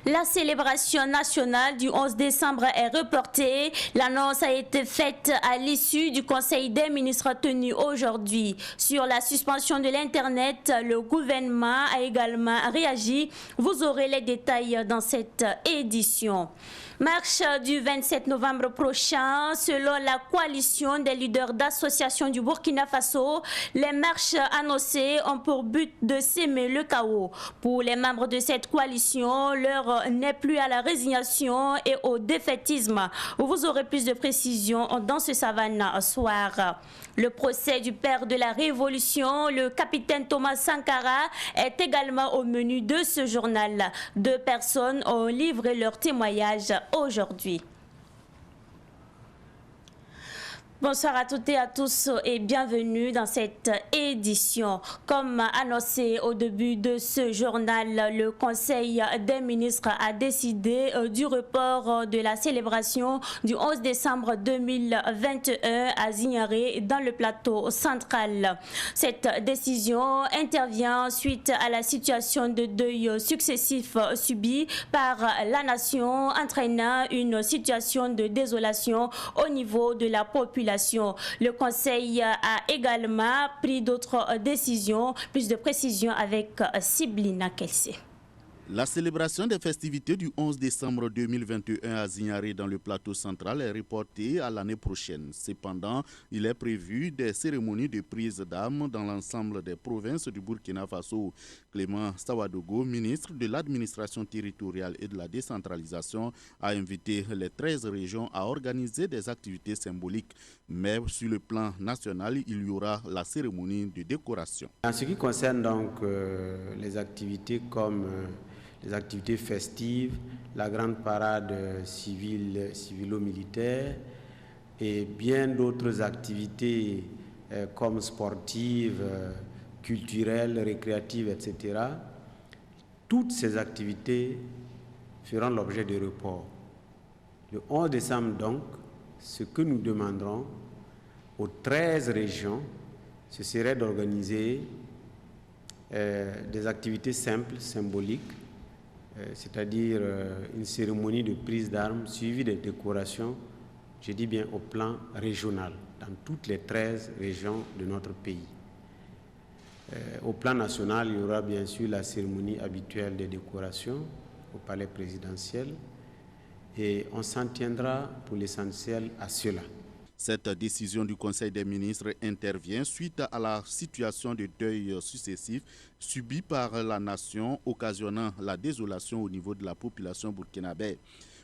La célébration nationale du 11 décembre est reportée. L'annonce a été faite à l'issue du Conseil des ministres tenu aujourd'hui. Sur la suspension de l'Internet, le gouvernement a également réagi. Vous aurez les détails dans cette édition. Marche du 27 novembre prochain, selon la coalition des leaders d'associations du Burkina Faso, les marches annoncées ont pour but de s'aimer le chaos. Pour les membres de cette coalition, l'heure n'est plus à la résignation et au défaitisme. Vous aurez plus de précisions dans ce Savane soir. Le procès du père de la Révolution, le capitaine Thomas Sankara, est également au menu de ce journal. 2 personnes ont livré leur témoignage aujourd'hui. Bonsoir à toutes et à tous et bienvenue dans cette édition. Comme annoncé au début de ce journal, le Conseil des ministres a décidé du report de la célébration du 11 décembre 2021 à Zignaré dans le plateau central. Cette décision intervient suite à la situation de deuil successif subie par la nation, entraînant une situation de désolation au niveau de la population. Le Conseil a également pris d'autres décisions. Plus de précisions avec Siblina Kelsey. La célébration des festivités du 11 décembre 2021 à Zignaré dans le plateau central est reportée à l'année prochaine. Cependant, il est prévu des cérémonies de prise d'armes dans l'ensemble des provinces du Burkina Faso. Clément Sawadogo, ministre de l'administration territoriale et de la décentralisation, a invité les 13 régions à organiser des activités symboliques. Mais sur le plan national, il y aura la cérémonie de décoration. En ce qui concerne donc les activités comme les activités festives, la grande parade civilo-militaire et bien d'autres activités comme sportives, culturelles, récréatives, etc. Toutes ces activités feront l'objet de report. Le 11 décembre donc, ce que nous demanderons aux 13 régions, ce serait d'organiser des activités simples, symboliques, c'est-à-dire une cérémonie de prise d'armes suivie des décorations, je dis bien au plan régional, dans toutes les 13 régions de notre pays. Au plan national, il y aura bien sûr la cérémonie habituelle des décorations au palais présidentiel et on s'en tiendra pour l'essentiel à cela. Cette décision du Conseil des ministres intervient suite à la situation de deuil successif subie par la nation, occasionnant la désolation au niveau de la population burkinabé.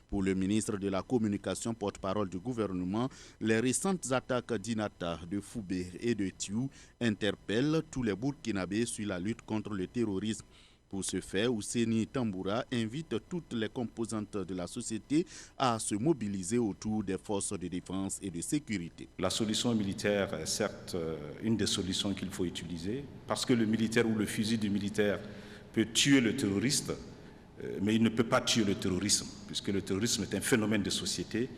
Pour le ministre de la Communication, porte-parole du gouvernement, les récentes attaques d'Inata, de Foubé et de Tiou interpellent tous les Burkinabés sur la lutte contre le terrorisme. Pour ce faire, Ouseni Tamboura invite toutes les composantes de la société à se mobiliser autour des forces de défense et de sécurité. La solution militaire est certes une des solutions qu'il faut utiliser, parce que le militaire ou le fusil du militaire peut tuer le terroriste, mais il ne peut pas tuer le terrorisme, puisque le terrorisme est un phénomène de société,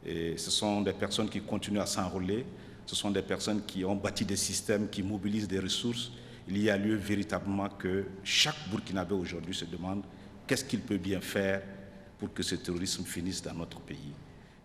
et ce sont des personnes qui continuent à s'enrôler, ce sont des personnes qui ont bâti des systèmes, qui mobilisent des ressources. Il y a lieu véritablement que chaque Burkinabé aujourd'hui se demande qu'est-ce qu'il peut bien faire pour que ce terrorisme finisse dans notre pays.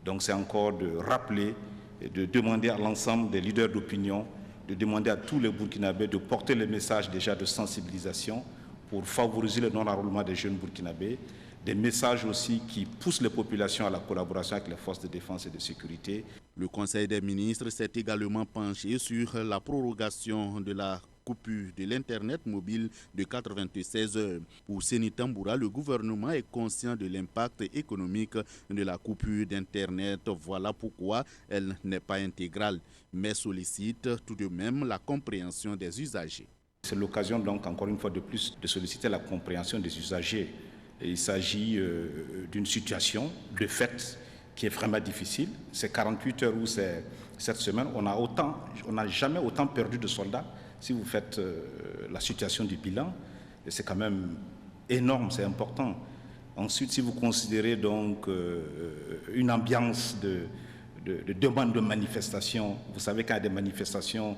Donc c'est encore de rappeler et de demander à l'ensemble des leaders d'opinion, de demander à tous les Burkinabés de porter le message déjà de sensibilisation pour favoriser le non-enrôlement des jeunes Burkinabés, des messages aussi qui poussent les populations à la collaboration avec les forces de défense et de sécurité. Le Conseil des ministres s'est également penché sur la prorogation de la coupure de l'Internet mobile de 96 heures. Pour Seni Tamboura, le gouvernement est conscient de l'impact économique de la coupure d'Internet. Voilà pourquoi elle n'est pas intégrale, mais sollicite tout de même la compréhension des usagers. C'est l'occasion donc encore une fois de plus de solliciter la compréhension des usagers. Et il s'agit d'une situation de fait qui est vraiment difficile. C'est 48 heures ou c'est cette semaine, on n'a jamais autant perdu de soldats. Si vous faites la situation du bilan, c'est quand même énorme, c'est important. Ensuite, si vous considérez donc une ambiance de demande de manifestation, vous savez qu'il y a des manifestations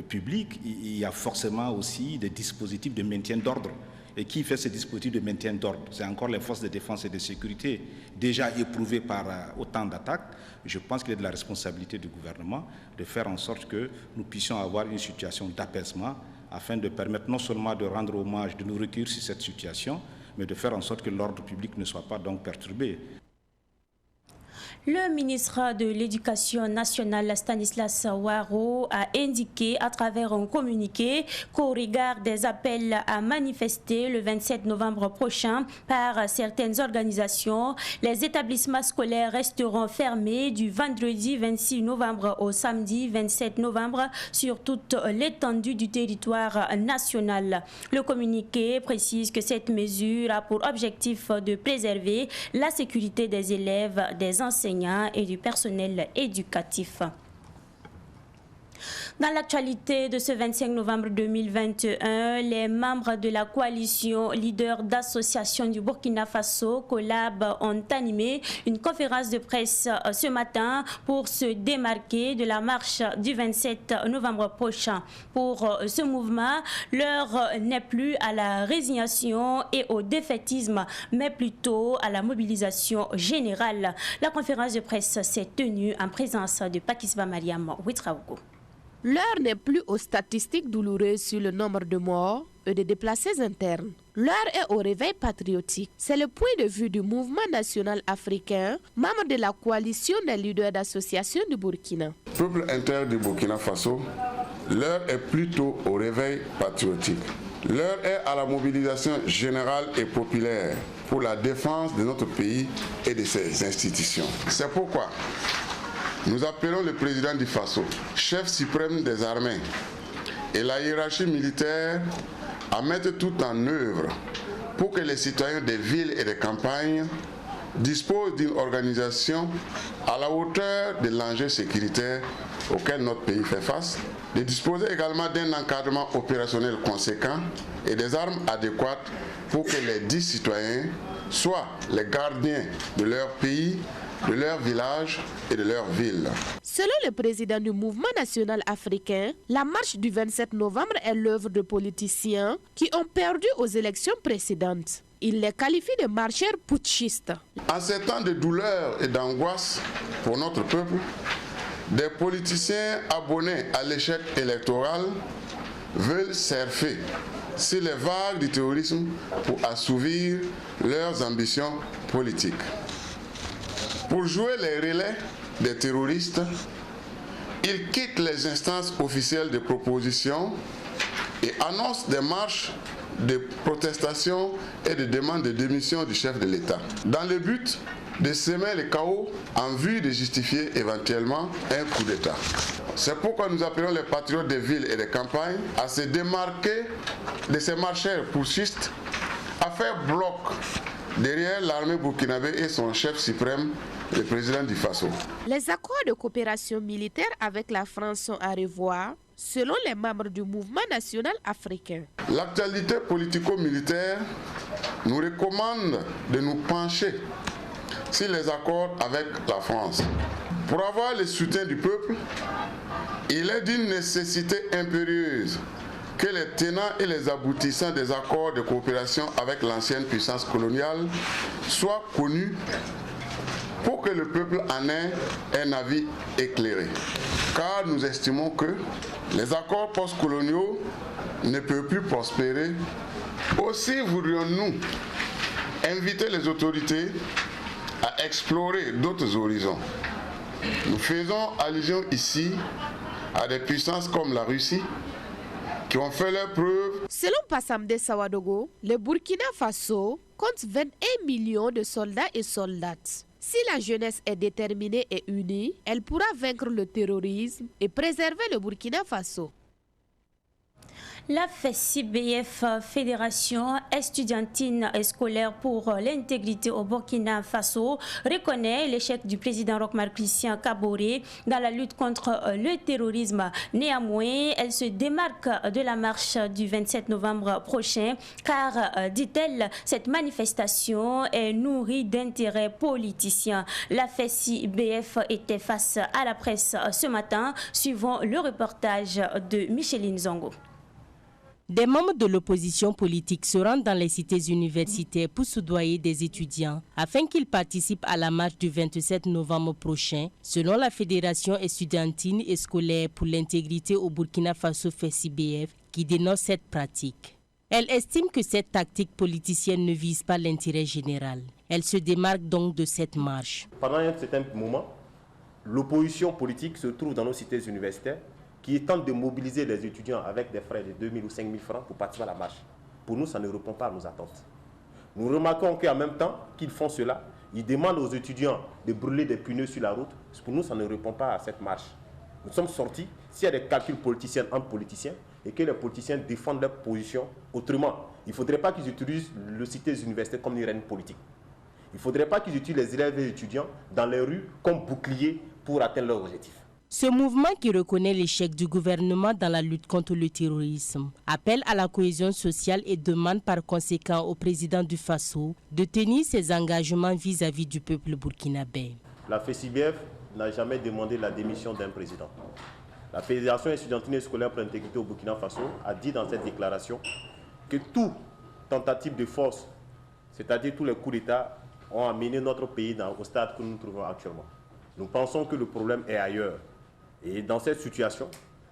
publiques, il y a forcément aussi des dispositifs de maintien d'ordre. et qui fait ces dispositifs de maintien d'ordre. C'est encore les forces de défense et de sécurité déjà éprouvées par autant d'attaques. Je pense qu'il est de la responsabilité du gouvernement de faire en sorte que nous puissions avoir une situation d'apaisement afin de permettre non seulement de rendre hommage, de nous recueillir sur cette situation, mais de faire en sorte que l'ordre public ne soit pas donc perturbé. Le ministre de l'Éducation nationale, Stanislas Waro, a indiqué à travers un communiqué qu'au regard des appels à manifester le 27 novembre prochain par certaines organisations, les établissements scolaires resteront fermés du vendredi 26 novembre au samedi 27 novembre sur toute l'étendue du territoire national. Le communiqué précise que cette mesure a pour objectif de préserver la sécurité des élèves, des enseignants et du personnel éducatif. Dans l'actualité de ce 25 novembre 2021, les membres de la coalition leader d'associations du Burkina Faso, Collab, ont animé une conférence de presse ce matin pour se démarquer de la marche du 27 novembre prochain. Pour ce mouvement, l'heure n'est plus à la résignation et au défaitisme, mais plutôt à la mobilisation générale. La conférence de presse s'est tenue en présence de Pakisba Mariam Ouitraogo. L'heure n'est plus aux statistiques douloureuses sur le nombre de morts et de déplacés internes. L'heure est au réveil patriotique. C'est le point de vue du mouvement national africain, membre de la coalition des leaders d'associations du Burkina. Peuple inter du Burkina Faso, l'heure est plutôt au réveil patriotique. L'heure est à la mobilisation générale et populaire pour la défense de notre pays et de ses institutions. C'est pourquoi nous appelons le président du Faso, chef suprême des armées, et la hiérarchie militaire à mettre tout en œuvre pour que les citoyens des villes et des campagnes disposent d'une organisation à la hauteur de l'enjeu sécuritaire auquel notre pays fait face, de disposer également d'un encadrement opérationnel conséquent et des armes adéquates pour que les 10 citoyens soient les gardiens de leur pays, de leur village et de leur ville. Selon le président du mouvement national africain, la marche du 27 novembre est l'œuvre de politiciens qui ont perdu aux élections précédentes. Il les qualifie de marcheurs putschistes. En ces temps de douleur et d'angoisse pour notre peuple, des politiciens abonnés à l'échec électoral veulent surfer sur les vagues du terrorisme pour assouvir leurs ambitions politiques. Pour jouer les relais des terroristes, ils quittent les instances officielles de proposition et annoncent des marches de protestation et de demande de démission du chef de l'État, dans le but de semer le chaos en vue de justifier éventuellement un coup d'État. C'est pourquoi nous appelons les patriotes des villes et des campagnes à se démarquer de ces marcheurs putschistes, à faire bloc derrière l'armée burkinabé et son chef suprême, le président du Faso. Les accords de coopération militaire avec la France sont à revoir, selon les membres du mouvement national africain. L'actualité politico-militaire nous recommande de nous pencher sur les accords avec la France. Pour avoir le soutien du peuple, il est d'une nécessité impérieuse que les tenants et les aboutissants des accords de coopération avec l'ancienne puissance coloniale soient connus pour que le peuple en ait un avis éclairé. Car nous estimons que les accords postcoloniaux ne peuvent plus prospérer. Aussi voudrions-nous inviter les autorités à explorer d'autres horizons. Nous faisons allusion ici à des puissances comme la Russie qui ont fait leurs preuves. Selon Passamde Sawadogo, le Burkina Faso compte 21 millions de soldats et soldates. Si la jeunesse est déterminée et unie, elle pourra vaincre le terrorisme et préserver le Burkina Faso. La FESI-BF, Fédération estudiantine et scolaire pour l'intégrité au Burkina Faso, reconnaît l'échec du président Roch-Marc Christian Kaboré dans la lutte contre le terrorisme. Néanmoins, elle se démarque de la marche du 27 novembre prochain car, dit-elle, cette manifestation est nourrie d'intérêts politiciens. La FESI-BF était face à la presse ce matin, suivant le reportage de Micheline Zongo. Des membres de l'opposition politique se rendent dans les cités universitaires pour soudoyer des étudiants afin qu'ils participent à la marche du 27 novembre prochain, selon la Fédération estudiantine et scolaire pour l'intégrité au Burkina Faso FESIBF, qui dénonce cette pratique. Elle estime que cette tactique politicienne ne vise pas l'intérêt général. Elle se démarque donc de cette marche. Pendant un certain moment, l'opposition politique se trouve dans nos cités universitaires qui tentent de mobiliser les étudiants avec des frais de 2 000 ou 5 000 francs pour participer à la marche. Pour nous, ça ne répond pas à nos attentes. Nous remarquons qu'en même temps qu'ils font cela, ils demandent aux étudiants de brûler des pneus sur la route. Pour nous, ça ne répond pas à cette marche. Nous sommes sortis, s'il y a des calculs politiciens entre politiciens, et que les politiciens défendent leur position autrement. Il ne faudrait pas qu'ils utilisent le cité universitaire comme une reine politique. Il ne faudrait pas qu'ils utilisent les élèves et étudiants dans les rues comme bouclier pour atteindre leur objectif. Ce mouvement qui reconnaît l'échec du gouvernement dans la lutte contre le terrorisme appelle à la cohésion sociale et demande par conséquent au président du Faso de tenir ses engagements vis-à-vis du peuple burkinabé. La FESIBF n'a jamais demandé la démission d'un président. La Fédération estudiantine et scolaire pour l'intégrité au Burkina Faso a dit dans cette déclaration que toute tentative de force, c'est-à-dire tous les coups d'État, ont amené notre pays au stade que nous nous trouvons actuellement. Nous pensons que le problème est ailleurs. Et dans cette situation,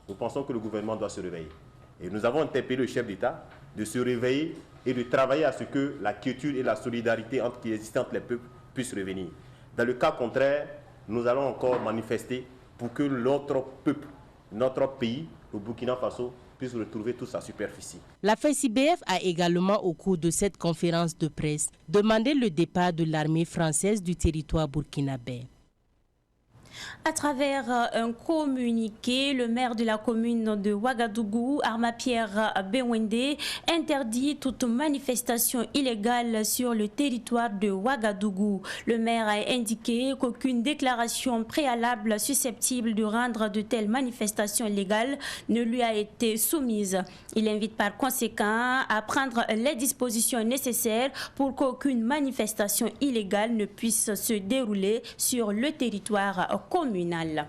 nous pensons que le gouvernement doit se réveiller. Et nous avons interpellé le chef d'État de se réveiller et de travailler à ce que la quiétude et la solidarité qui existent entre les peuples puissent revenir. Dans le cas contraire, nous allons encore manifester pour que notre peuple, notre pays, le Burkina Faso, puisse retrouver toute sa superficie. La FESIBF a également, au cours de cette conférence de presse, demandé le départ de l'armée française du territoire burkinabé. À travers un communiqué, le maire de la commune de Ouagadougou, Arma-Pierre Bewende, interdit toute manifestation illégale sur le territoire de Ouagadougou. Le maire a indiqué qu'aucune déclaration préalable susceptible de rendre de telles manifestations illégales ne lui a été soumise. Il invite par conséquent à prendre les dispositions nécessaires pour qu'aucune manifestation illégale ne puisse se dérouler sur le territoire communal.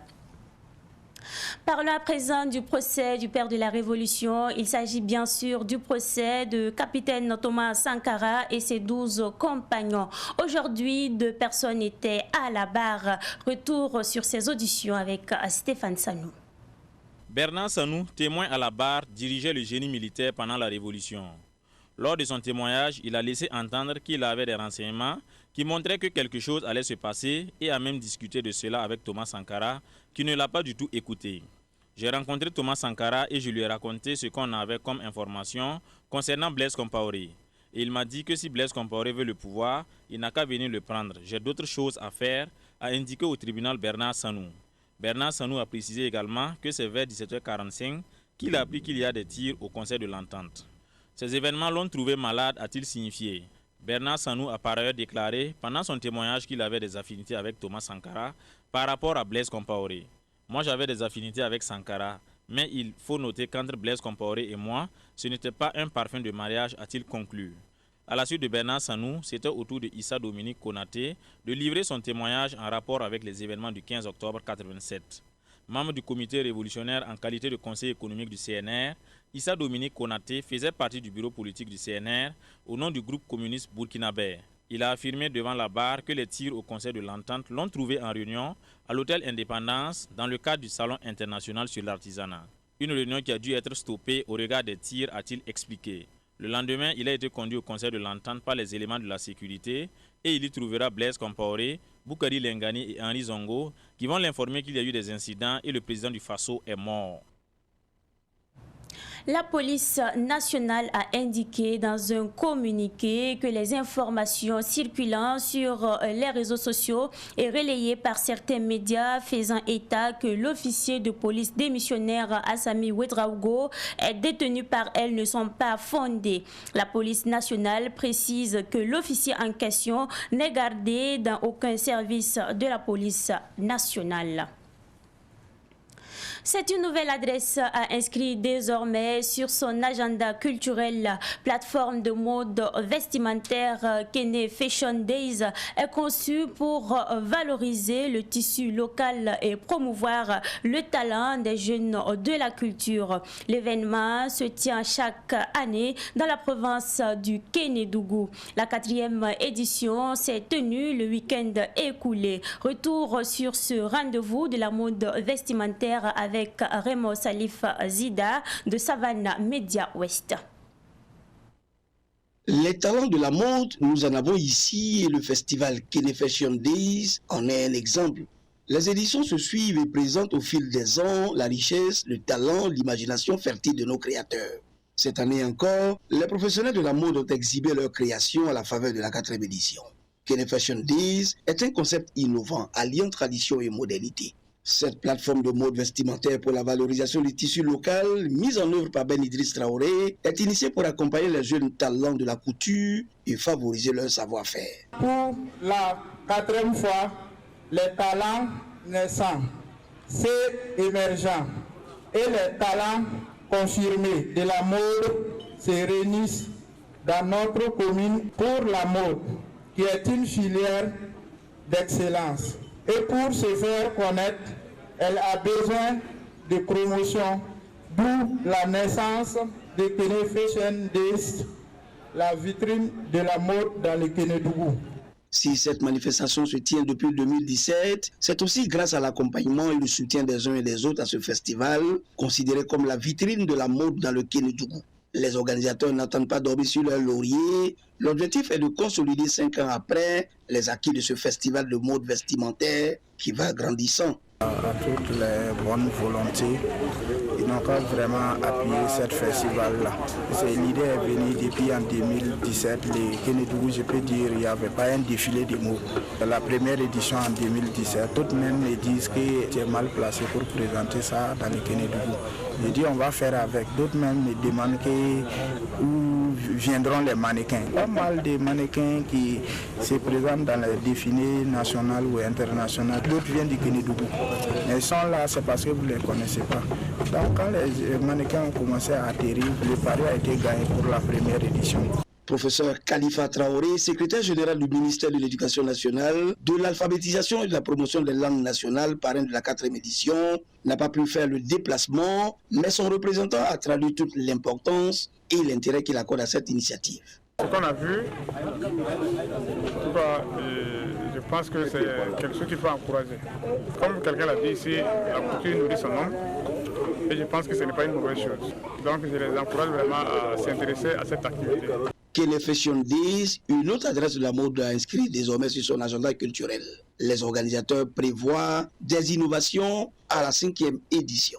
Parlons à présent du procès du père de la Révolution. Il s'agit bien sûr du procès de capitaine Thomas Sankara et ses 12 compagnons. Aujourd'hui, 2 personnes étaient à la barre. Retour sur ces auditions avec Stéphane Sanou. Bernard Sanou, témoin à la barre, dirigeait le génie militaire pendant la Révolution. Lors de son témoignage, il a laissé entendre qu'il avait des renseignements qui montraient que quelque chose allait se passer et a même discuté de cela avec Thomas Sankara, qui ne l'a pas du tout écouté. J'ai rencontré Thomas Sankara et je lui ai raconté ce qu'on avait comme information concernant Blaise Compaoré. Et il m'a dit que si Blaise Compaoré veut le pouvoir, il n'a qu'à venir le prendre. J'ai d'autres choses à faire, a indiqué au tribunal Bernard Sanou. Bernard Sanou a précisé également que c'est vers 17h45 qu'il a appris qu'il y a des tirs au Conseil de l'Entente. Ces événements l'ont trouvé malade, a-t-il signifié. Bernard Sanou a par ailleurs déclaré pendant son témoignage qu'il avait des affinités avec Thomas Sankara par rapport à Blaise Compaoré. Moi j'avais des affinités avec Sankara, mais il faut noter qu'entre Blaise Compaoré et moi, ce n'était pas un parfum de mariage, a-t-il conclu. À la suite de Bernard Sanou, c'était au tour de Issa Dominique Konaté de livrer son témoignage en rapport avec les événements du 15 octobre 1987. Membre du comité révolutionnaire en qualité de conseiller économique du CNR, Issa Dominique Konaté faisait partie du bureau politique du CNR au nom du groupe communiste burkinabé. Il a affirmé devant la barre que les tirs au Conseil de l'Entente l'ont trouvé en réunion à l'hôtel Indépendance dans le cadre du Salon international sur l'artisanat. Une réunion qui a dû être stoppée au regard des tirs, a-t-il expliqué. Le lendemain, il a été conduit au Conseil de l'Entente par les éléments de la sécurité et il y trouvera Blaise Compaoré, Boukari Lengani et Henri Zongo qui vont l'informer qu'il y a eu des incidents et le président du Faso est mort. La police nationale a indiqué dans un communiqué que les informations circulant sur les réseaux sociaux et relayées par certains médias faisant état que l'officier de police démissionnaire Assami Ouedraogo est détenu par elle ne sont pas fondées. La police nationale précise que l'officier en question n'est gardé dans aucun service de la police nationale. C'est une nouvelle adresse à inscrire désormais sur son agenda culturel. La plateforme de mode vestimentaire Kene Fashion Days est conçue pour valoriser le tissu local et promouvoir le talent des jeunes de la culture. L'événement se tient chaque année dans la province du Kénédougou. La 4e édition s'est tenue le week-end écoulé. Retour sur ce rendez-vous de la mode vestimentaire avec Raymond Salif Zida de Savannah Media West. Les talents de la mode, nous en avons ici et le festival Kene Fashion Days en est un exemple. Les éditions se suivent et présentent au fil des ans la richesse, le talent, l'imagination fertile de nos créateurs. Cette année encore, les professionnels de la mode ont exhibé leur création à la faveur de la 4e édition. Kene Fashion Days est un concept innovant, alliant tradition et modernité. Cette plateforme de mode vestimentaire pour la valorisation du tissu local, mise en œuvre par Ben Idriss Traoré, est initiée pour accompagner les jeunes talents de la couture et favoriser leur savoir-faire. Pour la 4e fois, les talents naissants, c'est émergents et les talents confirmés de la mode se réunissent dans notre commune pour la mode, qui est une filière d'excellence. Et pour se faire connaître, elle a besoin de promotion, d'où la naissance de Kene Fashion Days, la vitrine de la mode dans le Kénédougou. Si cette manifestation se tient depuis 2017, c'est aussi grâce à l'accompagnement et le soutien des uns et des autres à ce festival, considéré comme la vitrine de la mode dans le Kénédougou. Les organisateurs n'attendent pas dormir sur leur laurier. L'objectif est de consolider 5 ans après les acquis de ce festival de mode vestimentaire qui va grandissant. À toutes les bonnes volontés, ils n'ont pas vraiment appuyé ce festival-là. L'idée est venue depuis en 2017. Le Kénédougou, je peux dire, il n'y avait pas un défilé de mots. La première édition en 2017, toutes même me disent que tu es mal placé pour présenter ça dans le Kénédougou. Je dis on va faire avec. D'autres même me demandent où viendront les mannequins. Pas mal de mannequins qui se présentent dans les défilés nationaux ou internationaux. D'autres viennent du Kénédougou. Ils sont là, c'est parce que vous ne les connaissez pas. Donc quand les mannequins ont commencé à atterrir, le pari a été gagné pour la première édition. Professeur Khalifa Traoré, secrétaire général du ministère de l'Éducation nationale, de l'alphabétisation et de la promotion des langues nationales, parrain de la 4e édition, n'a pas pu faire le déplacement, mais son représentant a traduit toute l'importance et l'intérêt qu'il accorde à cette initiative. Ce qu'on a vu, en tout cas, je pense que c'est quelque chose qu'il faut encourager. Comme quelqu'un l'a dit ici, la couture nourrit son homme. Et je pense que ce n'est pas une mauvaise chose. Donc je les encourage vraiment à s'intéresser à cette activité. Kene Fashion Days, une autre adresse de la mode a inscrit désormais sur son agenda culturel. Les organisateurs prévoient des innovations à la 5e édition.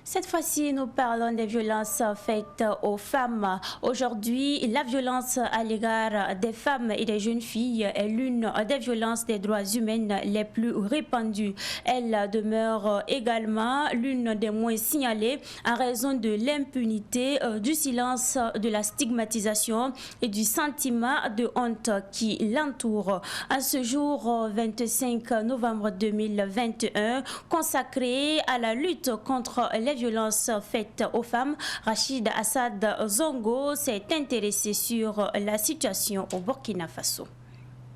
Cette fois-ci, nous parlons des violences faites aux femmes. Aujourd'hui, la violence à l'égard des femmes et des jeunes filles est l'une des violences des droits humains les plus répandues. Elle demeure également l'une des moins signalées en raison de l'impunité, du silence, de la stigmatisation et du sentiment de honte qui l'entoure. À ce jour, 25 novembre 2021, consacré à la lutte contre les violences faites aux femmes, Rachid Assad Zongo s'est intéressé sur la situation au Burkina Faso.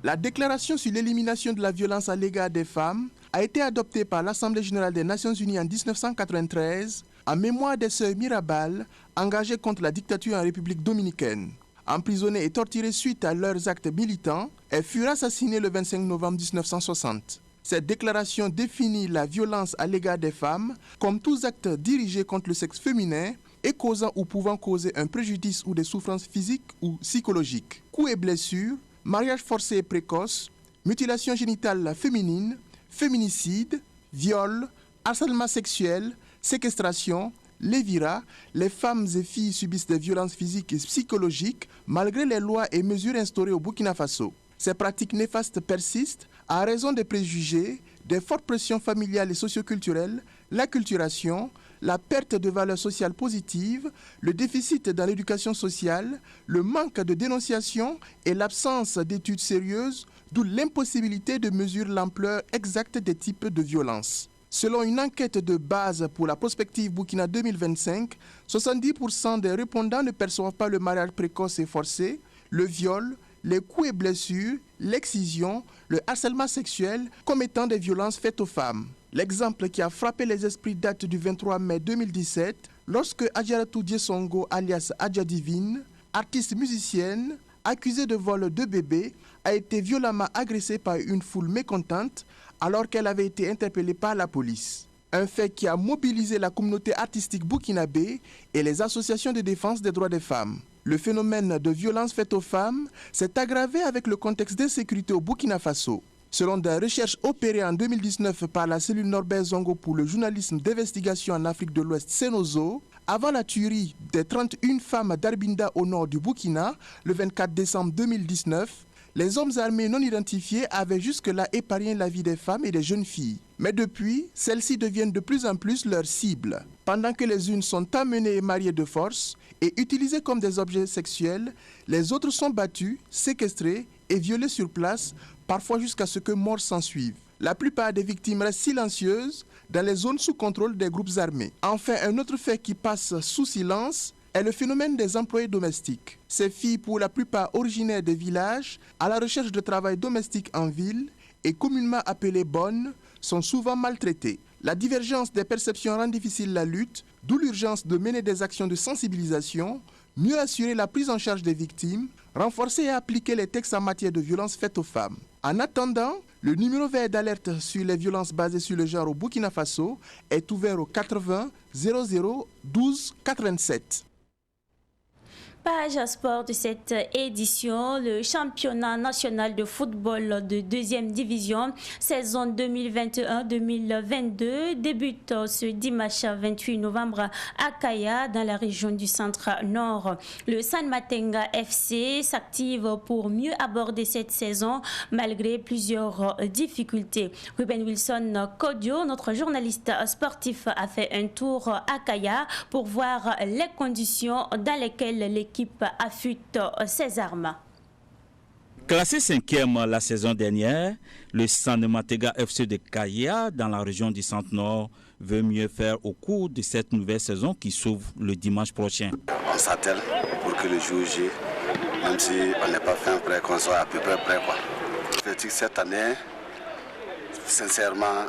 La déclaration sur l'élimination de la violence à l'égard des femmes a été adoptée par l'Assemblée générale des Nations unies en 1993 en mémoire des sœurs Mirabal engagées contre la dictature en République dominicaine. Emprisonnées et torturées suite à leurs actes militants, elles furent assassinées le 25 novembre 1960. Cette déclaration définit la violence à l'égard des femmes comme tous actes dirigés contre le sexe féminin et causant ou pouvant causer un préjudice ou des souffrances physiques ou psychologiques. Coups et blessures, mariage forcé et précoce, mutilation génitale féminine, féminicide, viol, harcèlement sexuel, séquestration, lévira, les femmes et filles subissent des violences physiques et psychologiques malgré les lois et mesures instaurées au Burkina Faso. Ces pratiques néfastes persistent à raison des préjugés, des fortes pressions familiales et socioculturelles, l'acculturation, la perte de valeurs sociales positives, le déficit dans l'éducation sociale, le manque de dénonciation et l'absence d'études sérieuses, d'où l'impossibilité de mesurer l'ampleur exacte des types de violences. Selon une enquête de base pour la prospective Burkina 2025, 70% des répondants ne perçoivent pas le mariage précoce et forcé, le viol, les coups et blessures, l'excision, le harcèlement sexuel comme étant des violences faites aux femmes. L'exemple qui a frappé les esprits date du 23 mai 2017, lorsque Adjaratou Diesongo alias Adja Divine, artiste musicienne, accusée de vol de bébé, a été violemment agressée par une foule mécontente alors qu'elle avait été interpellée par la police. Un fait qui a mobilisé la communauté artistique burkinabé et les associations de défense des droits des femmes. Le phénomène de violence faite aux femmes s'est aggravé avec le contexte d'insécurité au Burkina Faso. Selon des recherches opérées en 2019 par la cellule Norbert Zongo pour le journalisme d'investigation en Afrique de l'Ouest Senozo, avant la tuerie des 31 femmes d'Arbinda au nord du Burkina, le 24 décembre 2019, les hommes armés non identifiés avaient jusque-là épargné la vie des femmes et des jeunes filles. Mais depuis, celles-ci deviennent de plus en plus leurs cibles. Pendant que les unes sont amenées et mariées de force et utilisées comme des objets sexuels, les autres sont battues, séquestrées et violées sur place, parfois jusqu'à ce que mort s'ensuive. La plupart des victimes restent silencieuses dans les zones sous contrôle des groupes armés. Enfin, un autre fait qui passe sous silence est le phénomène des employés domestiques. Ces filles, pour la plupart originaires des villages, à la recherche de travail domestique en ville et communément appelées bonnes, sont souvent maltraitées. La divergence des perceptions rend difficile la lutte, d'où l'urgence de mener des actions de sensibilisation, mieux assurer la prise en charge des victimes, renforcer et appliquer les textes en matière de violences faites aux femmes. En attendant, le numéro vert d'alerte sur les violences basées sur le genre au Burkina Faso est ouvert au 80 00 12 87. Page sport de cette édition, le championnat national de football de 2e division, saison 2021-2022, débute ce dimanche 28 novembre à Kaya, dans la région du centre-nord. Le San Matenga FC s'active pour mieux aborder cette saison, malgré plusieurs difficultés. Ruben Wilson Kodio, notre journaliste sportif, a fait un tour à Kaya pour voir les conditions dans lesquelles l'équipe affûte ses armes. Classé 5e la saison dernière, le San Matenga FC de Kaya, dans la région du Centre-Nord, veut mieux faire au cours de cette nouvelle saison qui s'ouvre le dimanche prochain. On s'attelle pour que le jour J, même si on n'est pas fin prêt, qu'on soit à peu près prêt. Cette année, sincèrement,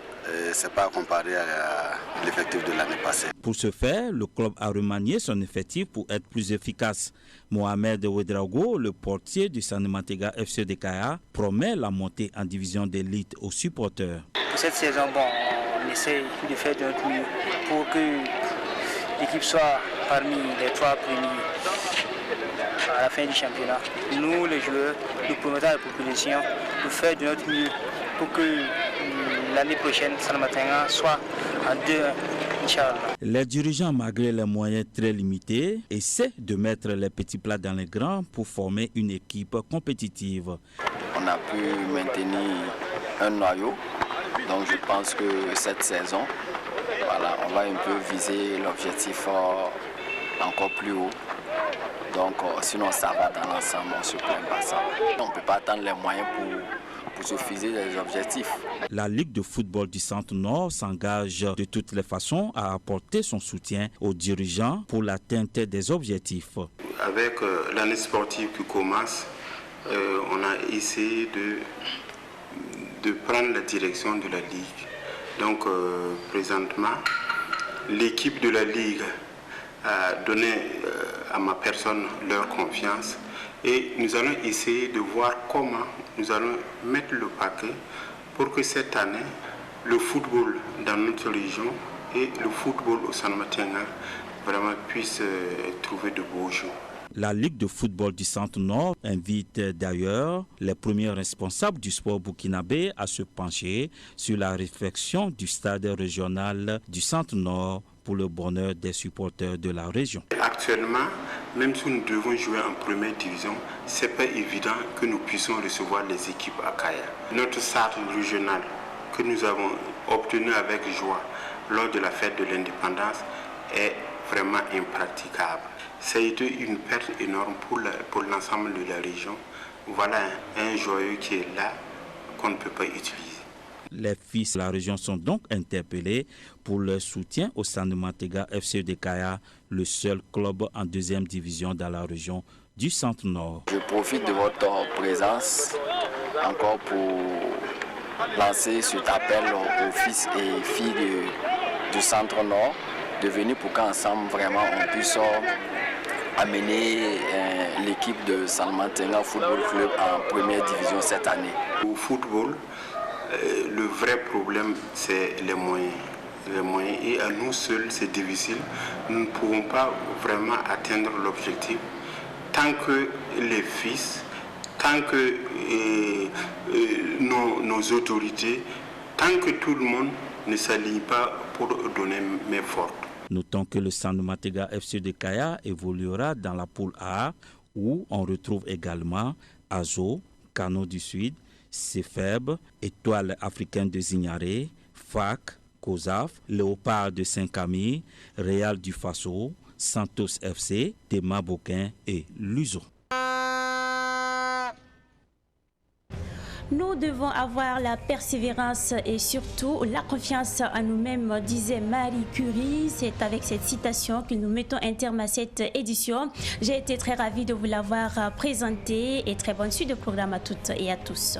c'est pas comparé à l'effectif de l'année passée. Pour ce faire, le club a remanié son effectif pour être plus efficace. Mohamed Ouedraogo, le portier du San Matenga FC de Kaya, promet la montée en division d'élite aux supporters. Pour cette saison, on essaie de faire de notre mieux pour que l'équipe soit parmi les 3 premiers à la fin du championnat. Nous, les joueurs, nous promettons à la population de faire de notre mieux pour que l'année prochaine, San Matenga soit en 2-1, Inch'Allah. Les dirigeants, malgré les moyens très limités, essaient de mettre les petits plats dans les grands pour former une équipe compétitive. On a pu maintenir un noyau, donc je pense que cette saison, voilà, on va un peu viser l'objectif encore plus haut. Donc sinon ça va dans l'ensemble, on se plaint pas ça. On ne peut pas attendre les moyens pour se fixer des objectifs. La Ligue de football du Centre-Nord s'engage de toutes les façons à apporter son soutien aux dirigeants pour l'atteinte des objectifs. Avec l'année sportive qui commence, on a essayé de prendre la direction de la Ligue. Donc présentement, l'équipe de la Ligue a donné à ma personne leur confiance et nous allons essayer de voir comment nous allons mettre le paquet pour que cette année, le football dans notre région et le football au San Matenga vraiment puissent trouver de beaux jours. La Ligue de football du Centre-Nord invite d'ailleurs les premiers responsables du sport burkinabé à se pencher sur la réflexion du stade régional du Centre-Nord pour le bonheur des supporters de la région. Actuellement, même si nous devons jouer en première division, ce n'est pas évident que nous puissions recevoir les équipes à Kaya. Notre stade régional que nous avons obtenu avec joie lors de la fête de l'indépendance est vraiment impraticable. Ça a été une perte énorme pour l'ensemble de la région. Voilà un joyau qui est là, qu'on ne peut pas utiliser. Les fils de la région sont donc interpellés pour leur soutien au San Mantega FC de Kaya, le seul club en 2e division dans la région du Centre-Nord. Je profite de votre présence encore pour lancer cet appel aux fils et filles du Centre-Nord de venir pour qu'ensemble vraiment on puisse amener l'équipe de San Mantega Football Club en 1e division cette année. Au football, le vrai problème c'est les moyens. Et à nous seuls c'est difficile. Nous ne pouvons pas vraiment atteindre l'objectif tant que les fils, tant que nos autorités, tant que tout le monde ne s'aligne pas pour donner main forte. Notons que le San Mantega FC de Kaya évoluera dans la poule A où on retrouve également Azo, Kano du Sud, Cefeb, Étoile africaine de Zignaré, FAC, COSAF, Léopard de Saint-Camille, Real du Faso, Santos FC, Tema Boquin et Luso. Nous devons avoir la persévérance et surtout la confiance en nous-mêmes, disait Marie Curie. C'est avec cette citation que nous mettons un terme à cette édition. J'ai été très ravie de vous l'avoir présentée et très bonne suite de programme à toutes et à tous.